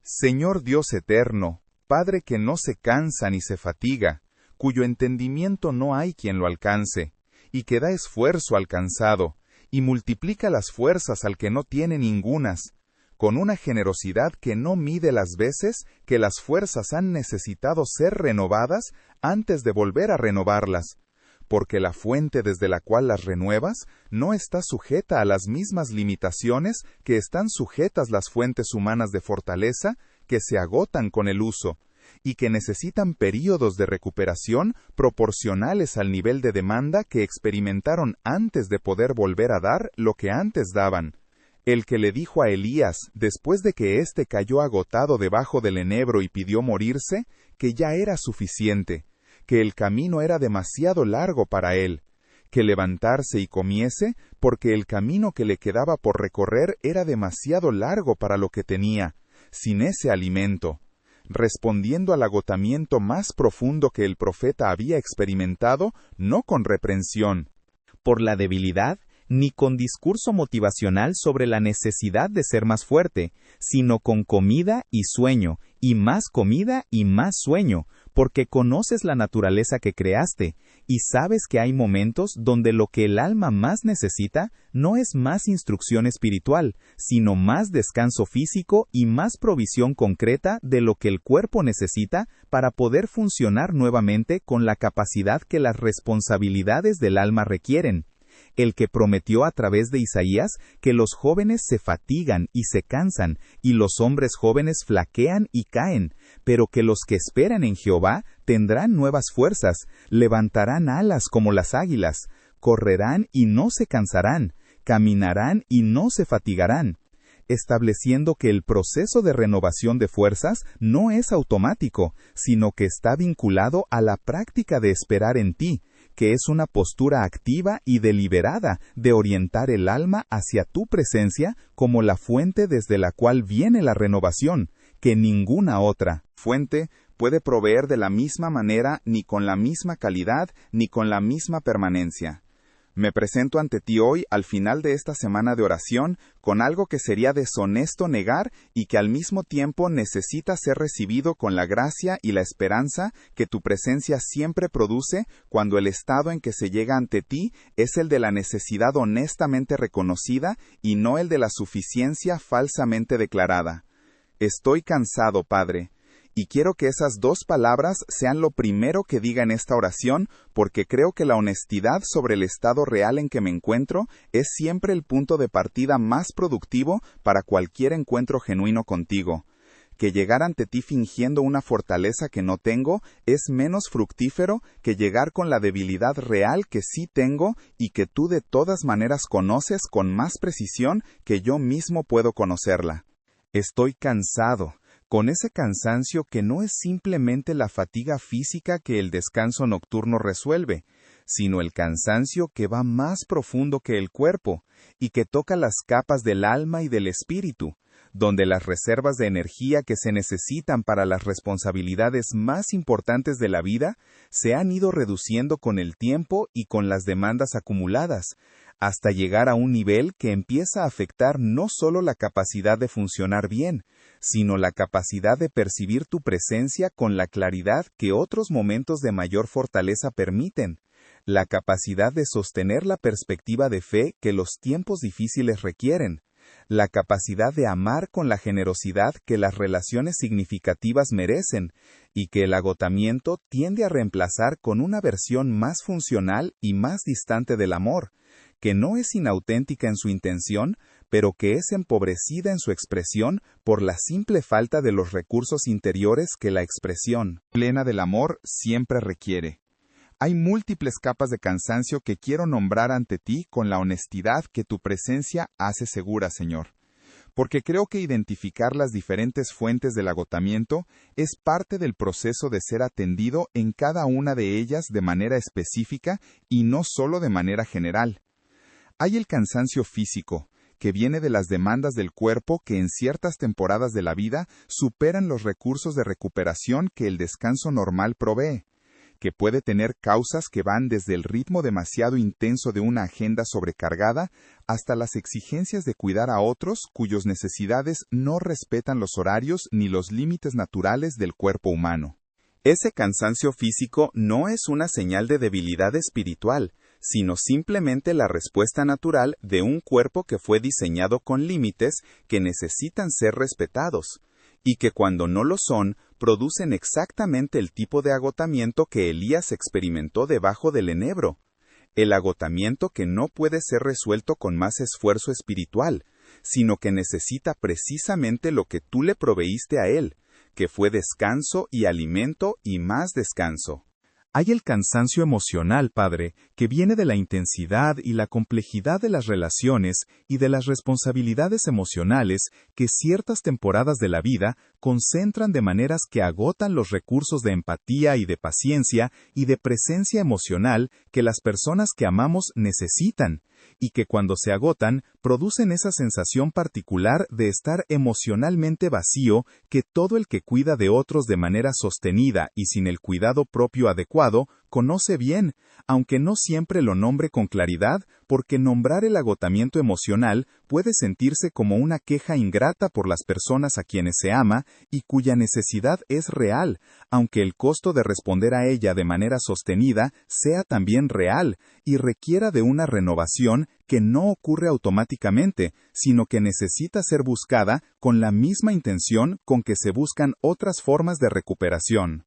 Señor Dios eterno, Padre que no se cansa ni se fatiga, cuyo entendimiento no hay quien lo alcance, y que da esfuerzo al cansado, y multiplica las fuerzas al que no tiene ningunas, con una generosidad que no mide las veces que las fuerzas han necesitado ser renovadas antes de volver a renovarlas, porque la fuente desde la cual las renuevas no está sujeta a las mismas limitaciones que están sujetas las fuentes humanas de fortaleza que se agotan con el uso, y que necesitan períodos de recuperación proporcionales al nivel de demanda que experimentaron antes de poder volver a dar lo que antes daban. El que le dijo a Elías, después de que éste cayó agotado debajo del enebro y pidió morirse, que ya era suficiente, que el camino era demasiado largo para él, que levantarse y comiese, porque el camino que le quedaba por recorrer era demasiado largo para lo que tenía, sin ese alimento, respondiendo al agotamiento más profundo que el profeta había experimentado, no con reprensión por la debilidad, ni con discurso motivacional sobre la necesidad de ser más fuerte, sino con comida y sueño, y más comida y más sueño, porque conoces la naturaleza que creaste, y sabes que hay momentos donde lo que el alma más necesita no es más instrucción espiritual, sino más descanso físico y más provisión concreta de lo que el cuerpo necesita para poder funcionar nuevamente con la capacidad que las responsabilidades del alma requieren. El que prometió a través de Isaías que los jóvenes se fatigan y se cansan, y los hombres jóvenes flaquean y caen, pero que los que esperan en Jehová tendrán nuevas fuerzas, levantarán alas como las águilas, correrán y no se cansarán, caminarán y no se fatigarán, estableciendo que el proceso de renovación de fuerzas no es automático, sino que está vinculado a la práctica de esperar en ti, que es una postura activa y deliberada de orientar el alma hacia tu presencia como la fuente desde la cual viene la renovación, que ninguna otra fuente puede proveer de la misma manera, ni con la misma calidad, ni con la misma permanencia. Me presento ante ti hoy, al final de esta semana de oración, con algo que sería deshonesto negar y que al mismo tiempo necesita ser recibido con la gracia y la esperanza que tu presencia siempre produce cuando el estado en que se llega ante ti es el de la necesidad honestamente reconocida y no el de la suficiencia falsamente declarada. Estoy cansado, Padre. Y quiero que esas dos palabras sean lo primero que diga en esta oración, porque creo que la honestidad sobre el estado real en que me encuentro es siempre el punto de partida más productivo para cualquier encuentro genuino contigo. Que llegar ante ti fingiendo una fortaleza que no tengo es menos fructífero que llegar con la debilidad real que sí tengo y que tú de todas maneras conoces con más precisión que yo mismo puedo conocerla. Estoy cansado, con ese cansancio que no es simplemente la fatiga física que el descanso nocturno resuelve, sino el cansancio que va más profundo que el cuerpo, y que toca las capas del alma y del espíritu, donde las reservas de energía que se necesitan para las responsabilidades más importantes de la vida se han ido reduciendo con el tiempo y con las demandas acumuladas, hasta llegar a un nivel que empieza a afectar no solo la capacidad de funcionar bien, sino la capacidad de percibir tu presencia con la claridad que otros momentos de mayor fortaleza permiten, la capacidad de sostener la perspectiva de fe que los tiempos difíciles requieren, la capacidad de amar con la generosidad que las relaciones significativas merecen, y que el agotamiento tiende a reemplazar con una versión más funcional y más distante del amor, que no es inauténtica en su intención, pero que es empobrecida en su expresión por la simple falta de los recursos interiores que la expresión plena del amor siempre requiere. Hay múltiples capas de cansancio que quiero nombrar ante ti con la honestidad que tu presencia hace segura, Señor. Porque creo que identificar las diferentes fuentes del agotamiento es parte del proceso de ser atendido en cada una de ellas de manera específica y no solo de manera general. Hay el cansancio físico, que viene de las demandas del cuerpo que en ciertas temporadas de la vida superan los recursos de recuperación que el descanso normal provee, que puede tener causas que van desde el ritmo demasiado intenso de una agenda sobrecargada hasta las exigencias de cuidar a otros cuyas necesidades no respetan los horarios ni los límites naturales del cuerpo humano. Ese cansancio físico no es una señal de debilidad espiritual, sino simplemente la respuesta natural de un cuerpo que fue diseñado con límites que necesitan ser respetados, y que cuando no lo son, producen exactamente el tipo de agotamiento que Elías experimentó debajo del enebro. El agotamiento que no puede ser resuelto con más esfuerzo espiritual, sino que necesita precisamente lo que tú le proveíste a él, que fue descanso y alimento y más descanso. Hay el cansancio emocional, Padre, que viene de la intensidad y la complejidad de las relaciones y de las responsabilidades emocionales que ciertas temporadas de la vida concentran de maneras que agotan los recursos de empatía y de paciencia y de presencia emocional que las personas que amamos necesitan, y que cuando se agotan producen esa sensación particular de estar emocionalmente vacío que todo el que cuida de otros de manera sostenida y sin el cuidado propio adecuado conoce bien, aunque no siempre lo nombre con claridad, porque nombrar el agotamiento emocional puede sentirse como una queja ingrata por las personas a quienes se ama y cuya necesidad es real, aunque el costo de responder a ella de manera sostenida sea también real y requiera de una renovación que no ocurre automáticamente, sino que necesita ser buscada con la misma intención con que se buscan otras formas de recuperación.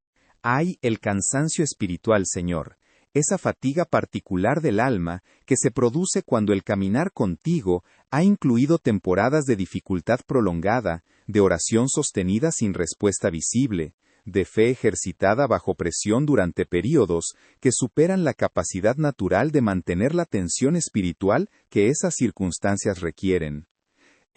Hay el cansancio espiritual, Señor, esa fatiga particular del alma que se produce cuando el caminar contigo ha incluido temporadas de dificultad prolongada, de oración sostenida sin respuesta visible, de fe ejercitada bajo presión durante períodos que superan la capacidad natural de mantener la tensión espiritual que esas circunstancias requieren.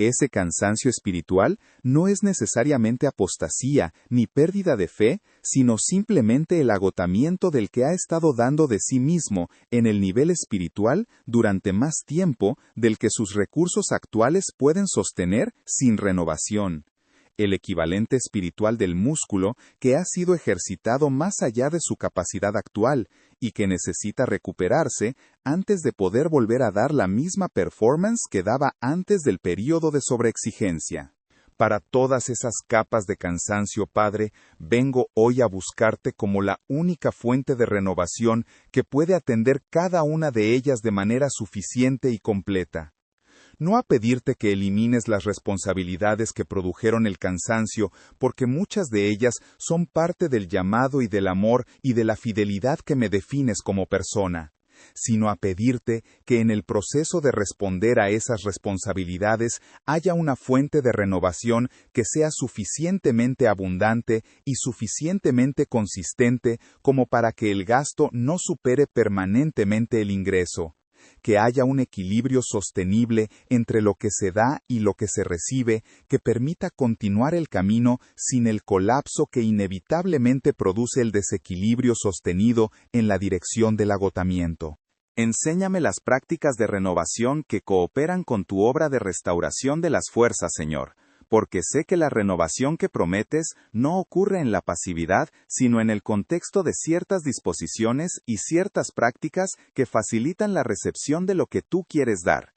Ese cansancio espiritual no es necesariamente apostasía ni pérdida de fe, sino simplemente el agotamiento del que ha estado dando de sí mismo en el nivel espiritual durante más tiempo del que sus recursos actuales pueden sostener sin renovación. El equivalente espiritual del músculo que ha sido ejercitado más allá de su capacidad actual y que necesita recuperarse antes de poder volver a dar la misma performance que daba antes del período de sobreexigencia. Para todas esas capas de cansancio, Padre, vengo hoy a buscarte como la única fuente de renovación que puede atender cada una de ellas de manera suficiente y completa. No a pedirte que elimines las responsabilidades que produjeron el cansancio, porque muchas de ellas son parte del llamado y del amor y de la fidelidad que me defines como persona, sino a pedirte que en el proceso de responder a esas responsabilidades haya una fuente de renovación que sea suficientemente abundante y suficientemente consistente como para que el gasto no supere permanentemente el ingreso. Que haya un equilibrio sostenible entre lo que se da y lo que se recibe, que permita continuar el camino sin el colapso que inevitablemente produce el desequilibrio sostenido en la dirección del agotamiento. Enséñame las prácticas de renovación que cooperan con tu obra de restauración de las fuerzas, Señor, porque sé que la renovación que prometes no ocurre en la pasividad, sino en el contexto de ciertas disposiciones y ciertas prácticas que facilitan la recepción de lo que tú quieres dar.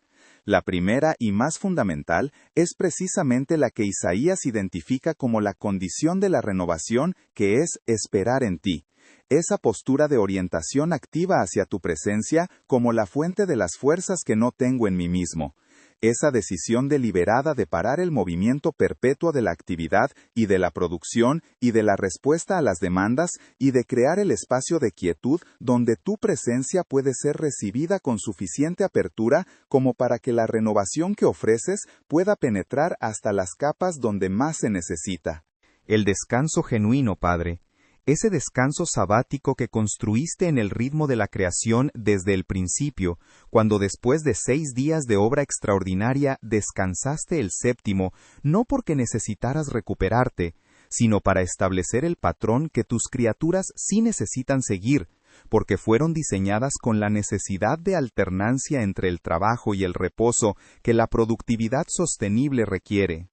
La primera y más fundamental es precisamente la que Isaías identifica como la condición de la renovación, que es esperar en ti. Esa postura de orientación activa hacia tu presencia como la fuente de las fuerzas que no tengo en mí mismo. Esa decisión deliberada de parar el movimiento perpetuo de la actividad y de la producción y de la respuesta a las demandas y de crear el espacio de quietud donde tu presencia puede ser recibida con suficiente apertura como para que la renovación que ofreces pueda penetrar hasta las capas donde más se necesita. El descanso genuino, Padre. Ese descanso sabático que construiste en el ritmo de la creación desde el principio, cuando después de 6 días de obra extraordinaria descansaste el séptimo, no porque necesitaras recuperarte, sino para establecer el patrón que tus criaturas sí necesitan seguir, porque fueron diseñadas con la necesidad de alternancia entre el trabajo y el reposo que la productividad sostenible requiere.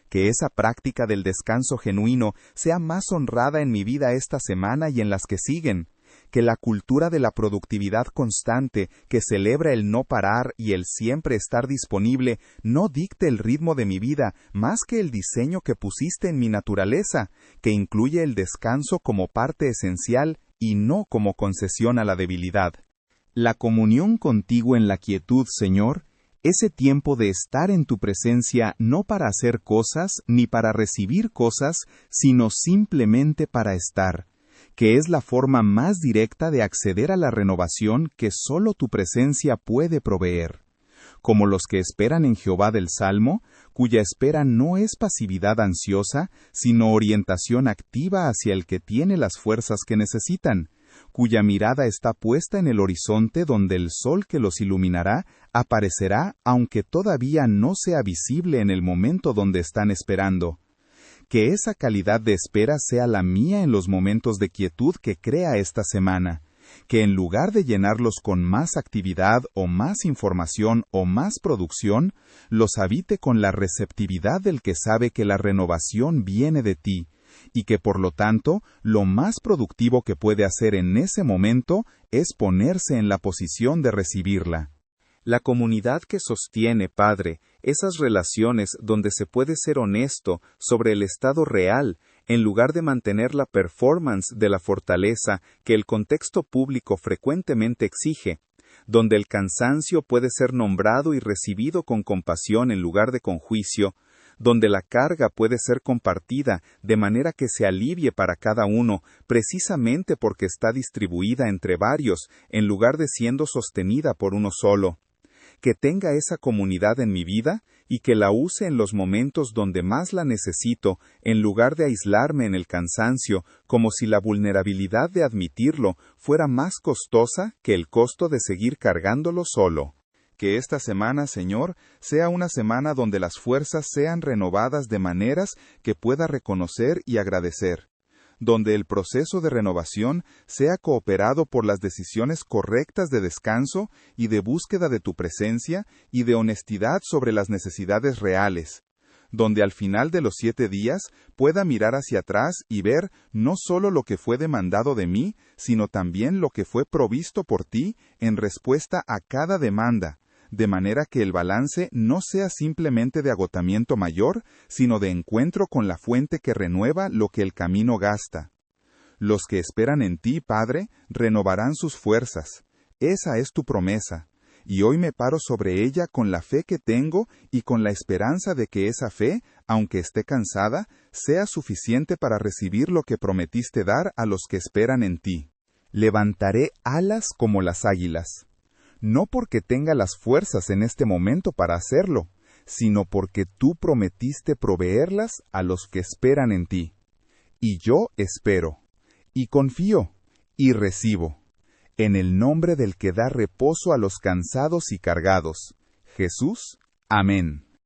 Que esa práctica del descanso genuino sea más honrada en mi vida esta semana y en las que siguen. que la cultura de la productividad constante, que celebra el no parar y el siempre estar disponible, no dicte el ritmo de mi vida más que el diseño que pusiste en mi naturaleza, que incluye el descanso como parte esencial y no como concesión a la debilidad. La comunión contigo en la quietud, Señor, ese tiempo de estar en tu presencia no para hacer cosas ni para recibir cosas, sino simplemente para estar, que es la forma más directa de acceder a la renovación que solo tu presencia puede proveer. Como los que esperan en Jehová del Salmo, cuya espera no es pasividad ansiosa, sino orientación activa hacia el que tiene las fuerzas que necesitan, cuya mirada está puesta en el horizonte donde el sol que los iluminará aparecerá aunque todavía no sea visible en el momento donde están esperando. Que esa calidad de espera sea la mía en los momentos de quietud que crea esta semana, que en lugar de llenarlos con más actividad o más información o más producción, los habite con la receptividad del que sabe que la renovación viene de ti, y que por lo tanto, lo más productivo que puede hacer en ese momento es ponerse en la posición de recibirla. La comunidad que sostiene, Padre, esas relaciones donde se puede ser honesto sobre el estado real, en lugar de mantener la performance de la fortaleza que el contexto público frecuentemente exige, donde el cansancio puede ser nombrado y recibido con compasión en lugar de con juicio, donde la carga puede ser compartida de manera que se alivie para cada uno, precisamente porque está distribuida entre varios, en lugar de siendo sostenida por uno solo. Que tenga esa comunidad en mi vida y que la use en los momentos donde más la necesito, en lugar de aislarme en el cansancio, como si la vulnerabilidad de admitirlo fuera más costosa que el costo de seguir cargándolo solo. Que esta semana, Señor, sea una semana donde las fuerzas sean renovadas de maneras que pueda reconocer y agradecer, donde el proceso de renovación sea cooperado por las decisiones correctas de descanso y de búsqueda de tu presencia y de honestidad sobre las necesidades reales, donde al final de los 7 días pueda mirar hacia atrás y ver no solo lo que fue demandado de mí, sino también lo que fue provisto por ti en respuesta a cada demanda, de manera que el balance no sea simplemente de agotamiento mayor, sino de encuentro con la fuente que renueva lo que el camino gasta. Los que esperan en ti, Padre, renovarán sus fuerzas. Esa es tu promesa, y hoy me paro sobre ella con la fe que tengo y con la esperanza de que esa fe, aunque esté cansada, sea suficiente para recibir lo que prometiste dar a los que esperan en ti. Levantaré alas como las águilas. No porque tenga las fuerzas en este momento para hacerlo, sino porque tú prometiste proveerlas a los que esperan en ti. Y yo espero, y confío, y recibo, en el nombre del que da reposo a los cansados y cargados, Jesús. Amén.